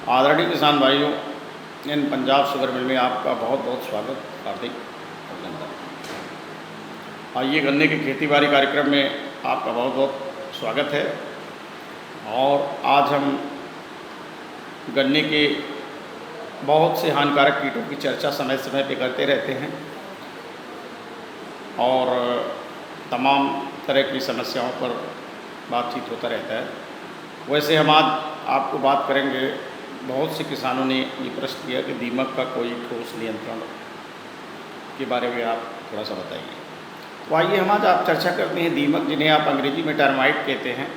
आदरणीय किसान भाइयों, इन पंजाब शुगर मिल में आपका बहुत बहुत स्वागत, हार्दिक अभिनंदन। आइए, गन्ने के खेती बाड़ी कार्यक्रम में आपका बहुत बहुत स्वागत है। और आज हम गन्ने के बहुत से हानिकारक कीटों की चर्चा समय समय पे करते रहते हैं और तमाम तरह की समस्याओं पर बातचीत होता रहता है। वैसे हम आज आपको बात करेंगे, बहुत से किसानों ने ये प्रश्न किया कि दीमक का कोई ठोस नियंत्रण के बारे में आप थोड़ा सा बताइए। तो आइए हम आज आप चर्चा करते हैं दीमक, जिन्हें आप अंग्रेजी में टर्माइट कहते हैं।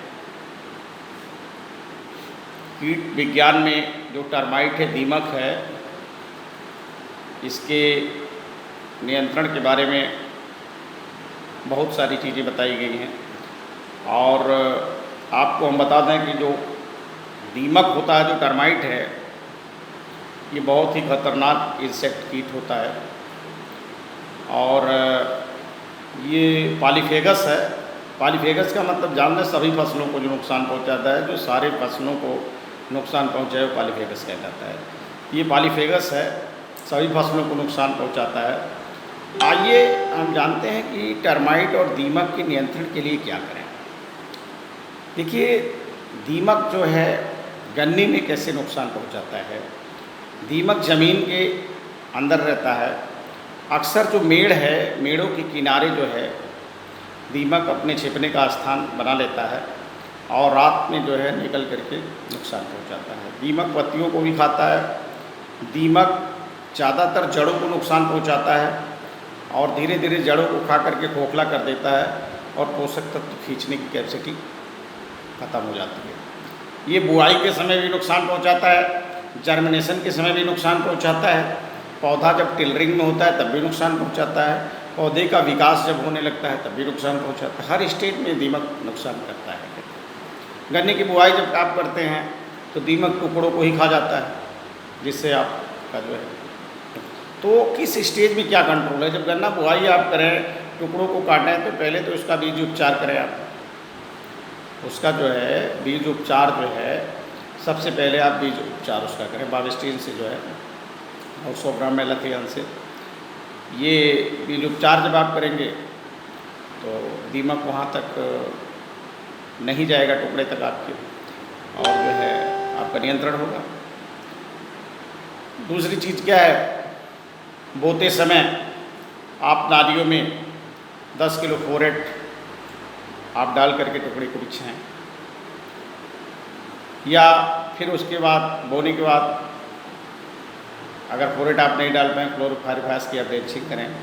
कीट विज्ञान में जो टर्माइट है, दीमक है, इसके नियंत्रण के बारे में बहुत सारी चीज़ें बताई गई हैं। और आपको हम बता दें कि जो दीमक होता है, जो टर्माइट है, ये बहुत ही खतरनाक इंसेक्ट कीट होता है और ये पॉलीफेगस है। पॉलीफेगस का मतलब जान लें, सभी फसलों को जो नुकसान पहुंचाता है, जो सारे फसलों को नुकसान पहुंचाए वो पॉलीफेगस कहलाता है। ये पॉलीफेगस है, सभी फसलों को नुकसान पहुंचाता है। आइए हम जानते हैं कि टर्माइट और दीमक के नियंत्रण के लिए क्या करें। देखिए, दीमक जो है गन्ने में कैसे नुकसान पहुंचाता है। दीमक ज़मीन के अंदर रहता है। अक्सर जो मेड़ है, मेड़ों के किनारे जो है दीमक अपने छिपने का स्थान बना लेता है और रात में जो है निकल करके नुकसान पहुंचाता है। दीमक पत्तियों को भी खाता है। दीमक ज़्यादातर जड़ों को नुकसान पहुंचाता है और धीरे धीरे जड़ों को खा करके खोखला कर देता है और पोषक तत्व खींचने की कैपेसिटी ख़त्म हो जाती है। ये बुआई के समय भी नुकसान पहुंचाता है, जर्मिनेशन के समय भी नुकसान पहुंचाता है, पौधा जब टिलरिंग में होता है तब भी नुकसान पहुंचाता है, पौधे का विकास जब होने लगता है तब भी नुकसान पहुंचाता है। हर स्टेज में दीमक नुकसान करता है। गन्ने की बुआई जब आप करते हैं तो दीमक टुकड़ों को ही खा जाता है, जिससे आपका जो है, तो किस स्टेज में क्या कंट्रोल है। जब गन्ना बुआई आप करें, टुकड़ों को काटें, तो पहले तो उसका बीज उपचार करें आप। उसका जो है बीज उपचार जो है, सबसे पहले आप बीज उपचार उसका करें बाविस्टीन से जो है और 100 ग्राम मेलाथियान से। ये बीज उपचार जब आप करेंगे तो दीमक वहाँ तक नहीं जाएगा, टुकड़े तक आपके, और जो है आपका नियंत्रण होगा। दूसरी चीज़ क्या है, बोते समय आप नालियों में 10 किलो फोरेट आप डाल करके टुकड़े को बिछाएं, या फिर उसके बाद बोने के बाद अगर फोरेट आप नहीं डाल पाएँ, क्लोरोफायरिफास की आप ड्रेंचिंग करें।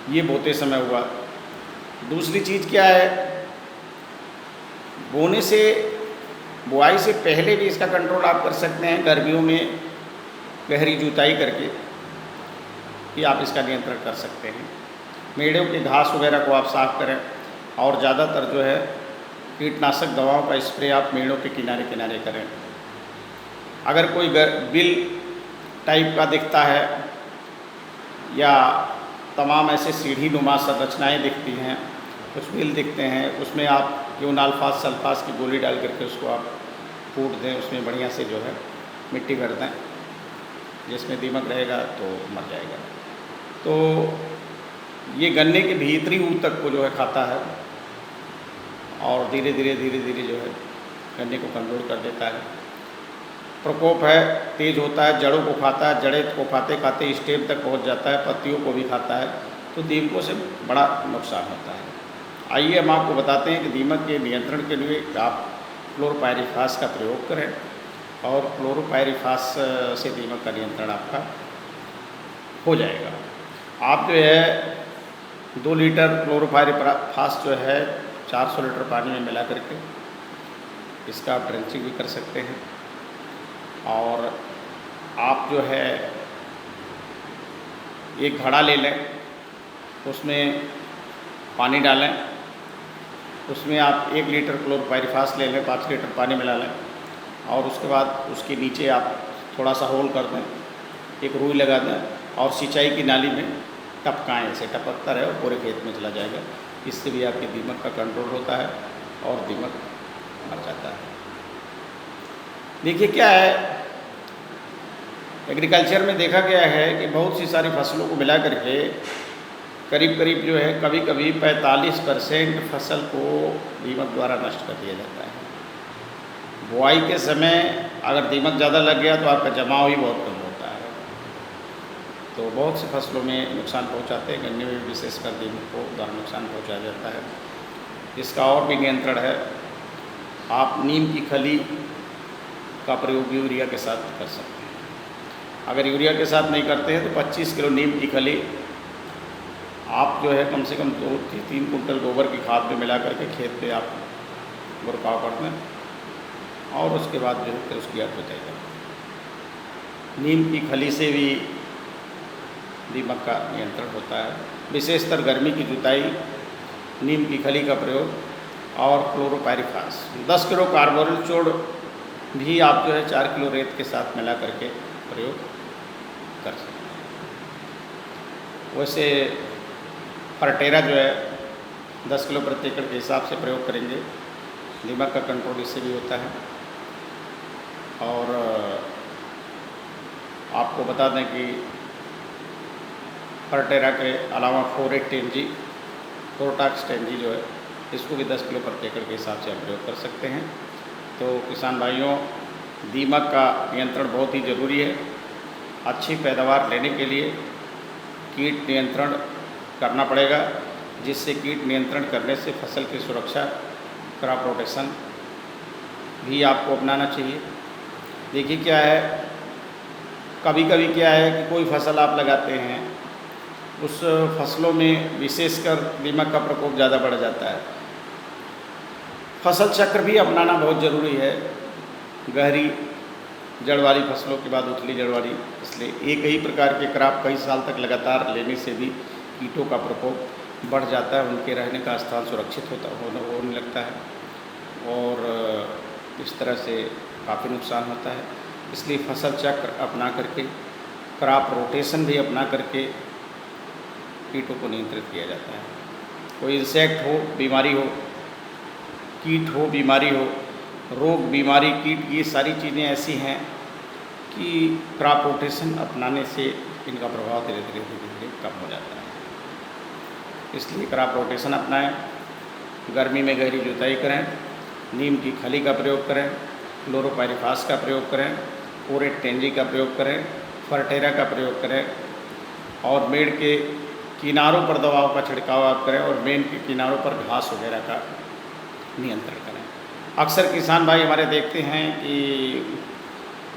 ये बोते समय हुआ। दूसरी चीज़ क्या है, बोने से, बुआई से पहले भी इसका कंट्रोल आप कर सकते हैं गर्मियों में गहरी जुताई करके, कि आप इसका नियंत्रण कर सकते हैं। मेड़ों के घास वगैरह को आप साफ करें और ज़्यादातर जो है कीटनाशक दवाओं का स्प्रे आप मेड़ों के किनारे किनारे करें। अगर कोई बिल टाइप का दिखता है या तमाम ऐसे सीढ़ी नुमा संरचनाएँ दिखती हैं, कुछ बिल दिखते हैं, उसमें आप क्योनाल्फास सल्फास की गोली डाल करके उसको आप फूट दें, उसमें बढ़िया से जो है मिट्टी भर दें, जिसमें दीमक रहेगा तो मर जाएगा। तो ये गन्ने के भीतरी ऊतक को जो है खाता है और धीरे धीरे जो है गन्ने को कमज़ोर कर देता है। प्रकोप है, तेज़ होता है, जड़ों को खाता है, जड़ें को खाते खाते स्टेम तक पहुंच जाता है, पत्तियों को भी खाता है, तो दीमकों से बड़ा नुकसान होता है। आइए हम आपको बताते हैं कि दीमक के नियंत्रण के लिए आप क्लोरोपायरिफास का प्रयोग करें और क्लोरोपायरिफास से दीमक का नियंत्रण आपका हो जाएगा। आप जो है 2 लीटर क्लोरोपायरिफास जो है 400 लीटर पानी में मिला करके इसका आप ड्रेंचिंग भी कर सकते हैं। और आप जो है एक घड़ा ले लें, उसमें पानी डालें, उसमें आप 1 लीटर क्लोरोपायरिफास ले लें, 5 लीटर पानी मिला लें और उसके बाद उसके नीचे आप थोड़ा सा होल कर दें, एक रुई लगा दें और सिंचाई की नाली में टपकाएँ, ऐसे टपकता रहे और पूरे खेत में चला जाएगा। इससे भी आपकी दीमक का कंट्रोल होता है और दीमक मर जाता है। देखिए क्या है, एग्रीकल्चर में देखा गया है कि बहुत सी सारी फसलों को मिला करके करीब करीब जो है कभी कभी 45% फसल को दीमक द्वारा नष्ट कर दिया जाता है। बुआई के समय अगर दीमक ज़्यादा लग गया तो आपका जमाव ही बहुत कम होता है, तो बहुत सी फसलों में नुकसान पहुंचाते हैं। गन्ने में विशेषकर दीमक को द्वारा नुकसान पहुंचाया जाता है। इसका और भी नियंत्रण है, आप नीम की खली का प्रयोग यूरिया के साथ कर सकते हैं। अगर यूरिया के साथ नहीं करते हैं तो 25 किलो नीम की खली आप जो है कम से कम 2-3 कुंटल गोबर की खाद में मिला करके खेत पे आप बुरकाव कर दें और उसके बाद जो है फिर उसकी आप जुताई करें। नीम की खली से भी दीमक का नियंत्रण होता है। विशेषतर गर्मी की जुताई नीम की खली का प्रयोग और क्लोरोपाइरिफास 10 किलो कार्बोरिल चूर्ण भी आप जो है 4 किलो रेत के साथ मिला करके प्रयोग कर सकते हैं। वैसे फर्टेरा जो है 10 किलो प्रति एकड़ के हिसाब से प्रयोग करेंगे, दीमक का कंट्रोल इससे भी होता है। और आपको बता दें कि फर्टेरा के अलावा 4-8-10G प्रोटाक्स 10G जो है इसको भी 10 किलो प्रति एकड़ के हिसाब से आप प्रयोग कर सकते हैं। तो किसान भाइयों, दीमक का नियंत्रण बहुत ही ज़रूरी है। अच्छी पैदावार लेने के लिए कीट नियंत्रण करना पड़ेगा, जिससे कीट नियंत्रण करने से फसल की सुरक्षा, क्रॉप रोटेशन भी आपको अपनाना चाहिए। देखिए क्या है, कभी कभी क्या है कि कोई फसल आप लगाते हैं, उस फसलों में विशेषकर दीमक का प्रकोप ज़्यादा बढ़ जाता है। फसल चक्र भी अपनाना बहुत ज़रूरी है। गहरी जड़ वाली फसलों के बाद उथली जड़ वाली, इसलिए एक ही प्रकार के क्रॉप कई साल तक लगातार लेने से भी कीटों का प्रकोप बढ़ जाता है, उनके रहने का स्थान सुरक्षित होने लगता है और इस तरह से काफ़ी नुकसान होता है। इसलिए फसल चक्र अपना करके, क्रॉप रोटेशन भी अपना करके कीटों को नियंत्रित किया जाता है। कोई इंसेक्ट हो, बीमारी हो, कीट हो, बीमारी हो, रोग, बीमारी, कीट, ये सारी चीज़ें ऐसी हैं कि क्रॉप रोटेशन अपनाने से इनका प्रभाव धीरे धीरे कम हो जाता है। इसलिए क्रॉप रोटेशन अपनाएं, गर्मी में गहरी जुताई करें, नीम की खली का प्रयोग करें, क्लोरोपाइरिफास का प्रयोग करें, 4-8-10G का प्रयोग करें, फर्टेरा का प्रयोग करें और मेड़ के किनारों पर दवाओं का छिड़काव आप करें और मेन के किनारों पर घास वगैरह का नियंत्रण करें। अक्सर किसान भाई हमारे देखते हैं कि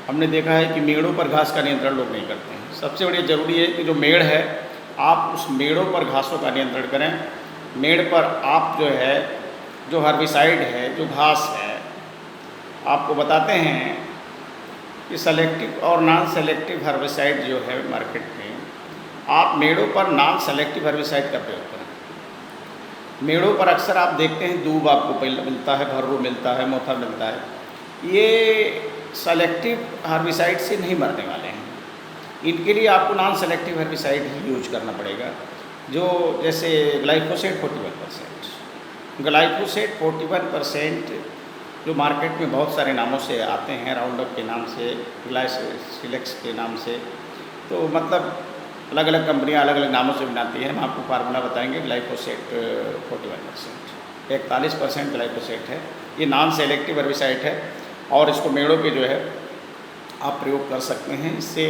हमने देखा है कि मेड़ों पर घास का नियंत्रण लोग नहीं करते हैं। सबसे बड़ी ज़रूरी है कि जो मेड़ है, आप उस मेड़ों पर घासों का नियंत्रण करें। मेड़ पर आप जो है, जो हर्बिसाइड है, जो घास है, आपको बताते हैं कि सेलेक्टिव और नॉन सेलेक्टिव हर्बिसाइड जो है मार्केट में, आप मेड़ों पर नॉन सेलेक्टिव हर्बिसाइड का प्रयोग करें। मेड़ों पर अक्सर आप देखते हैं दूब आपको मिलता है, भर्रू मिलता है, मोथा मिलता है। ये सेलेक्टिव हर्बिसाइड से नहीं मरने वाले हैं। इनके लिए आपको नॉन सेलेक्टिव हर्बिसाइड ही यूज करना पड़ेगा, जो जैसे ग्लाइफोसेट 41%। ग्लाइफोसेट 41% जो मार्केट में बहुत सारे नामों से आते हैं, राउंडअप के नाम से, ग्लाइसिलेक्स के नाम से, तो मतलब अलग अलग कंपनियां अलग अलग नामों से बनाती हैं। हम आपको फार्मूला बताएंगे। ग्लाइफोसेट 41%, 41% ग्लाइफोसेट है। ये नॉन सेलेक्टिव हर्बिसाइड है और इसको मेड़ों पे जो है आप प्रयोग कर सकते हैं। इससे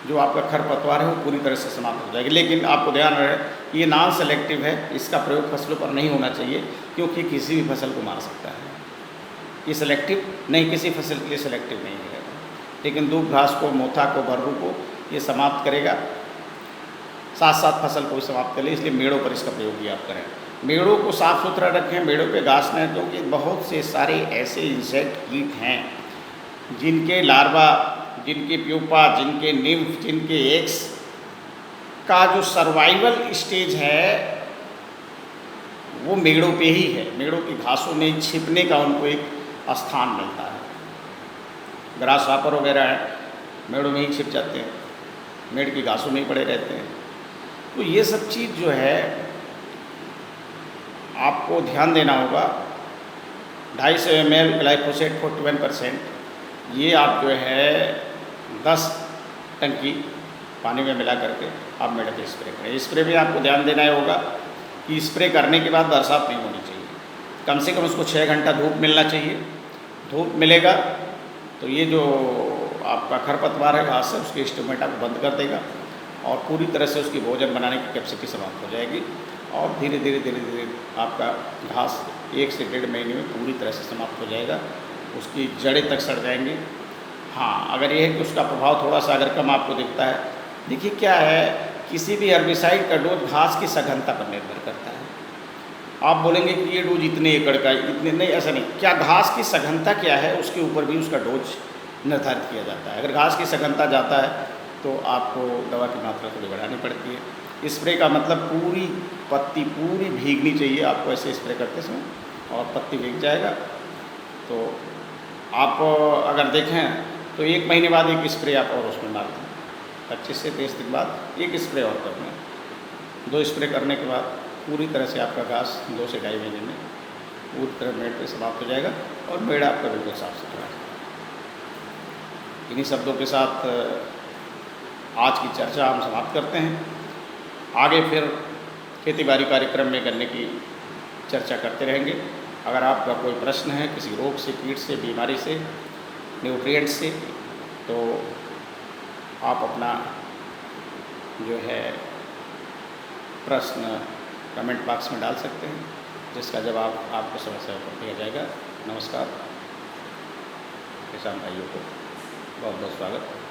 जो आपका खरपतवार है वो पूरी तरह से समाप्त हो जाएगी। लेकिन आपको ध्यान रहे, ये नॉन सेलेक्टिव है, इसका प्रयोग फसलों पर नहीं होना चाहिए, क्योंकि किसी भी फसल को मार सकता है। ये सेलेक्टिव नहीं, किसी फसल के लिए सेलेक्टिव नहीं है, लेकिन दूब, घास को, मोथा को, भर्रू को ये समाप्त करेगा, साथ साथ फसल को भी समाप्त करें। इसलिए मेड़ों पर इसका प्रयोग भी आप करें। मेड़ों को साफ़ सुथरा रखें, मेड़ों पे घास न, क्योंकि बहुत से सारे ऐसे इंसेक्ट, कीट हैं जिनके लार्वा, जिनके प्यूपा, जिनके निम्फ, जिनके एग्स का जो सर्वाइवल स्टेज है वो मेड़ों पे ही है। मेड़ों की घासों में छिपने का उनको एक स्थान मिलता है। ग्रास हॉपर वगैरह है, मेड़ों में ही छिप जाते हैं, मेड़ की घासों में ही पड़े रहते हैं। तो ये सब चीज़ जो है आपको ध्यान देना होगा। 250 ml ग्लाइफोसेट 41%, ये आप जो है 10 टंकी पानी में मिला करके आप मेढक पे स्प्रे करें। स्प्रे में आपको ध्यान देना होगा कि स्प्रे करने के बाद बरसात नहीं होनी चाहिए, कम से कम उसको 6 घंटा धूप मिलना चाहिए। धूप मिलेगा तो ये जो आपका खरपतवार है घास है उसकी स्टोमेटा को बंद कर देगा और पूरी तरह से उसकी भोजन बनाने की कैपेसिटी समाप्त हो जाएगी और धीरे धीरे आपका घास 1 से 1.5 महीने में पूरी तरह से समाप्त हो जाएगा, उसकी जड़ें तक सड़ जाएंगी। हाँ, अगर ये है कि उसका प्रभाव थोड़ा सा अगर कम आपको दिखता है, देखिए क्या है, किसी भी हर्बिसाइड का डोज घास की सघनता पर निर्भर करता है। आप बोलेंगे कि ये डोज इतने एकड़ का, इतने नहीं, ऐसा नहीं। क्या घास की सघनता क्या है उसके ऊपर भी उसका डोज निर्धारित किया जाता है। अगर घास की सघनता जाता है तो आपको दवा की मात्रा थोड़ी बढ़ानी पड़ती है। स्प्रे का मतलब पूरी पत्ती पूरी भीगनी चाहिए आपको ऐसे स्प्रे करते समय, और पत्ती भीग जाएगा तो आप अगर देखें तो 1 महीने बाद एक स्प्रे आप और उसमें मार दें, 25 से 30 दिन बाद एक स्प्रे और कर दें। 2 स्प्रे करने के बाद पूरी तरह से आपका घास 2 से 2.5 महीने में पूरी तरह मेड़ पे समाप्त हो जाएगा और मेड़ आपका बिल्कुल साफ सुथरा है। इन्हीं शब्दों के साथ आज की चर्चा हम समाप्त करते हैं। आगे फिर खेती बाड़ी कार्यक्रम में गन्ने की चर्चा करते रहेंगे। अगर आपका कोई प्रश्न है किसी रोग से, कीट से, बीमारी से, न्यूट्रिएंट से, तो आप अपना जो है प्रश्न कमेंट बॉक्स में डाल सकते हैं, जिसका जवाब आपको समय समय पर दिया जाएगा। नमस्कार, किसान भाइयों को बहुत बहुत स्वागत।